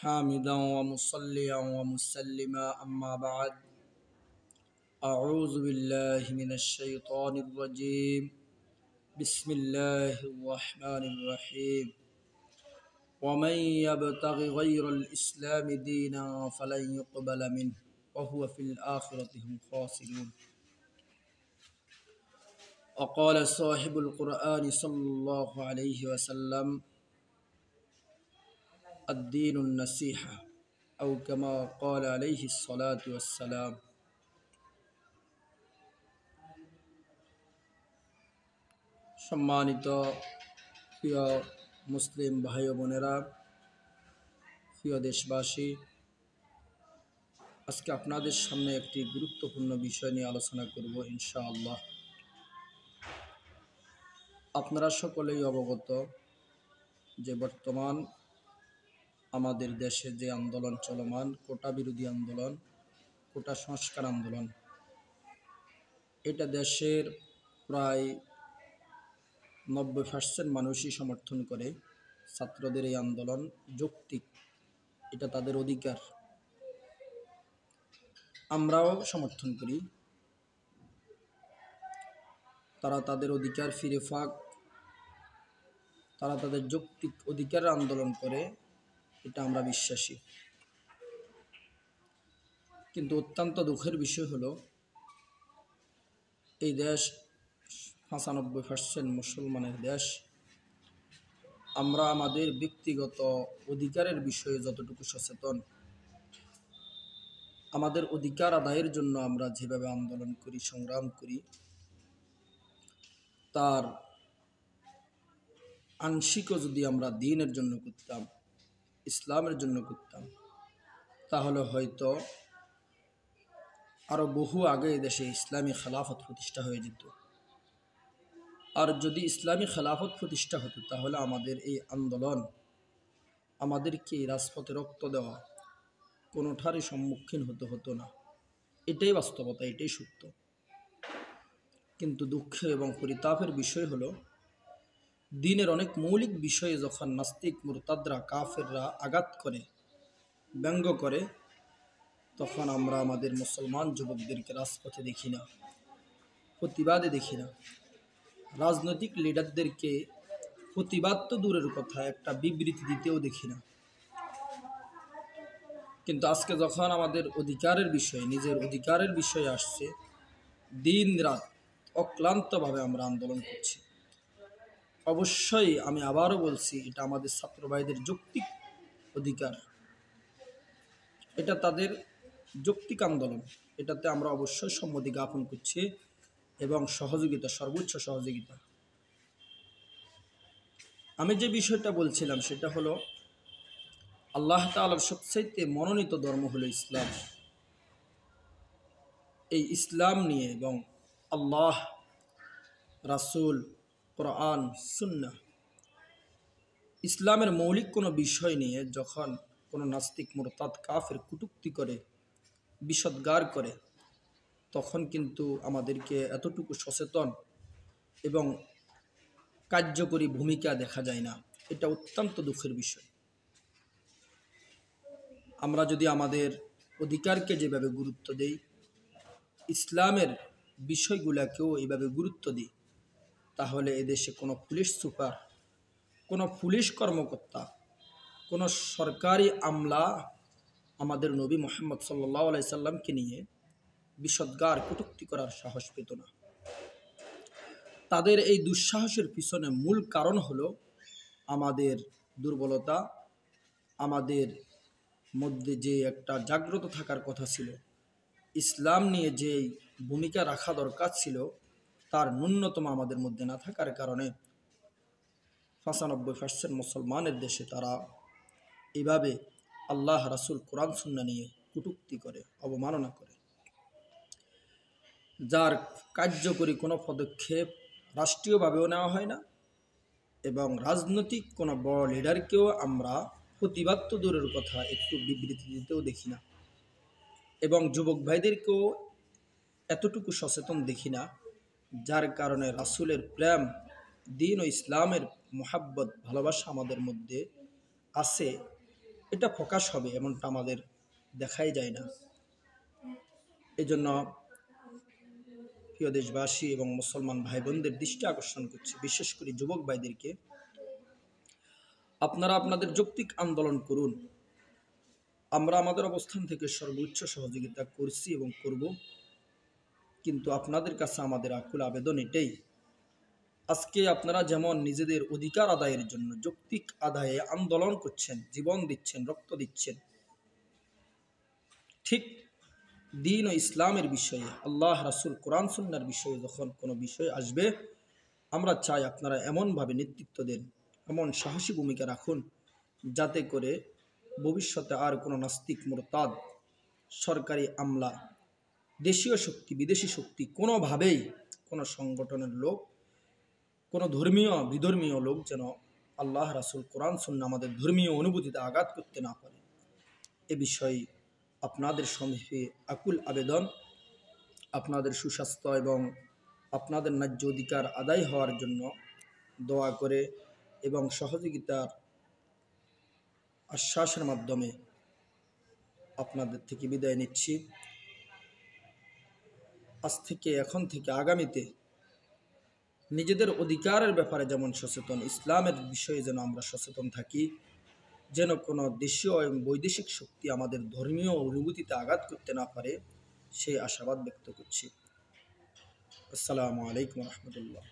حامدا ومصليا ومسلما أما بعد أعوذ بالله من الشيطان الرجيم بسم الله الرحمن الرحيم ومن يبتغ غير الإسلام دينا فلن يقبل منه وهو في الآخرة هم خاسرون وقال صاحب القرآن صلى الله عليه وسلم الدين النصيحة أو كما قال عليه الصلاة والسلام। সম্মানিত প্রিয় মুসলিম ভাই ও বোনেরা, প্রিয় দেশবাসী, আজকে আপনাদের সামনে একটি গুরুত্বপূর্ণ বিষয় নিয়ে আলোচনা করব ইনশাআল্লাহ। আপনারা সকলেই অবগত যে বর্তমান আমাদের দেশে যে আন্দোলন চলমান, কোটা বিরোধী আন্দোলন, কোটা সংস্কার আন্দোলন, এটা দেশের প্রায় 90% মানুষই সমর্থন করে। ছাত্রদের এই আন্দোলন যৌক্তিক, এটা তাদের অধিকার, আমরাও সমর্থন করি। তারা তাদের অধিকার ফিরে পাক, তারা তাদের যৌক্তিক অধিকার আন্দোলন করে, এটা আমরা বিশ্বাসী। কিন্তু অত্যন্ত দুঃখের বিষয় হলো এই দেশ 95% মুসলমানের দেশ। আমরা আমাদের ব্যক্তিগত অধিকারের বিষয়ে যতটুকু সচেতন, আমাদের অধিকার আদায়ের জন্য আমরা যেভাবে আন্দোলন করি, সংগ্রাম করি, তার আংশিকও যদি আমরা দ্বীনের জন্য করতাম, ইসলামের জন্য করতাম, তাহলে হয়তো আরও বহু আগে দেশে ইসলামী খেলাফত প্রতিষ্ঠা হয়ে যেত। আর যদি ইসলামী খেলাফত প্রতিষ্ঠা হতো, তাহলে আমাদের এই আন্দোলন, আমাদেরকে রাজপথে রক্ত দেওয়া কোনোটারই সম্মুখীন হতো না। এটাই বাস্তবতা, এটাই সত্য। কিন্তু দুঃখ এবং পরিতাপের বিষয় হলো, দ্বীনের অনেক মৌলিক বিষয়ে যখন নাস্তিক, মুরতাদরা, কাফেররা আঘাত করে, ব্যঙ্গ করে, তখন আমরা আমাদের মুসলমান যুবকদেরকে রাজপথে দেখি না, প্রতিবাদে দেখি না। রাজনৈতিক লিডারদেরকে প্রতিবাদ তো দূরের কথা, একটা বিবৃতি দিতেও দেখি না। কিন্তু আজকে যখন আমাদের অধিকারের বিষয়ে, নিজের অধিকারের বিষয়ে আসছে, দিন রাত অক্লান্তভাবে আমরা আন্দোলন করছি। অবশ্যই আমি আবারও বলছি, এটা আমাদের ছাত্র ভাইদের যৌক্তিক অধিকার, এটা তাদের যৌক্তিক আন্দোলন, এটাতে আমরা অবশ্যই সম্মতি জ্ঞাপন করছি এবং সহযোগিতা, সর্বোচ্চ সহযোগিতা। আমি যে বিষয়টা বলছিলাম সেটা হলো, আল্লাহ তাআলার সবচাইতে মনোনীত ধর্ম হলো ইসলাম। এই ইসলাম নিয়ে এবং আল্লাহ, রাসূল, কোরআন, সুন্নাহ, ইসলামের মৌলিক কোনো বিষয় নিয়ে যখন কোনো নাস্তিক, মুরতাদ, কাফের কটূক্তি করে, বিষোদ্গার করে, তখন কিন্তু আমাদেরকে এতটুকু সচেতন এবং কার্যকরী ভূমিকা দেখা যায় না। এটা অত্যন্ত দুঃখের বিষয়। আমরা যদি আমাদের অধিকারকে যেভাবে গুরুত্ব দেই, ইসলামের বিষয়গুলোকেও এইভাবে গুরুত্ব দিই, তাহলে এদেশে কোনো পুলিশ সুপার, কোনো পুলিশ কর্মকর্তা, কোনো সরকারি আমলা আমাদের নবী মুহাম্মদ সাল্লাল্লাহু আলাইহি সাল্লামকে নিয়ে বিষোদ্গার, কটূক্তি করার সাহস পেত না। তাদের এই দুঃসাহসের পিছনে মূল কারণ হলো আমাদের দুর্বলতা, আমাদের মধ্যে যে একটা জাগ্রত থাকার কথা ছিল, ইসলাম নিয়ে যে ভূমিকা রাখা দরকার ছিল, তার ন্যূনতম আমাদের মধ্যে না থাকার কারণে 95% মুসলমানের দেশে তারা এভাবে আল্লাহ, রাসূল, কোরআন, সুন্নাহ নিয়ে কটূক্তি করে, অবমাননা করে, যার কার্যকরী কোনো পদক্ষেপ রাষ্ট্রীয়ভাবেও নেওয়া হয় না এবং রাজনৈতিক কোনো বড় লিডারকেও আমরা প্রতিবাদ তো দূরের কথা, একটু বিবৃতি দিতেও দেখি না এবং যুবক ভাইদেরকেও এতটুকু সচেতন দেখি না, যার কারণে রাসূলের প্রেম, দ্বীন ও ইসলামের মুহাব্বত, ভালোবাসা আমাদের মধ্যে আছে, এটা প্রকাশ হবে এমনটা আমাদের দেখাই যায় না। এজন্য প্রিয় দেশবাসী এবং মুসলমান ভাই বোনদের দৃষ্টি আকর্ষণ করছে, বিশেষ করে যুবক ভাইদেরকে, আপনারা আপনাদের যৌক্তিক আন্দোলন করুন। আমরা আমাদের অবস্থান থেকে সর্বোচ্চ সহযোগিতা করছি এবং করব, কিন্তু আপনাদের কাছে আমাদের আকুল আবেদন এটাই, আজকে আপনারা যেমন নিজেদের অধিকার আদায়ের জন্য যৌক্তিক আদায়ে আন্দোলন করছেন, জীবন দিচ্ছেন, রক্ত দিচ্ছেন, ঠিক দিন ও ইসলামের বিষয়ে, আল্লাহ রাসূল কোরআন সুন্নাহর বিষয়ে যখন কোনো বিষয় আসবে, আমরা চাই আপনারা এমনভাবে নেতৃত্ব দেন, এমন সাহসী ভূমিকা রাখুন, যাতে করে ভবিষ্যতে আর কোনো নাস্তিক, মুরতাদ, সরকারি আমলা, দেশীয় শক্তি, বিদেশি শক্তি, কোনোভাবেই কোনো সংগঠনের লোক, কোনো ধর্মীয় বিধর্মীয় লোক যেন আল্লাহ রাসূল কোরআন সুন্নাহ আমাদের ধর্মীয় অনুভূতিতে আঘাত করতে না পারে। এ বিষয়ে আপনাদের সমীপে আকুল আবেদন, আপনাদের সুস্বাস্থ্য এবং আপনাদের ন্যায্য অধিকার আদায় হওয়ার জন্য দোয়া করে এবং সহযোগিতার আশ্বাসের মাধ্যমে আপনাদের থেকে বিদায় নিচ্ছি। আজ থেকে, এখন থেকে আগামীতে নিজেদের অধিকারের ব্যাপারে যেমন সচেতন, ইসলামের বিষয়ে যেন আমরা সচেতন থাকি, যেন কোনো দেশীয় এবং বৈদেশিক শক্তি আমাদের ধর্মীয় অনুভূতিতে আঘাত করতে না পারে, সেই আশাবাদ ব্যক্ত করছি। আসসালামু আলাইকুম রহমতুল্লাহ।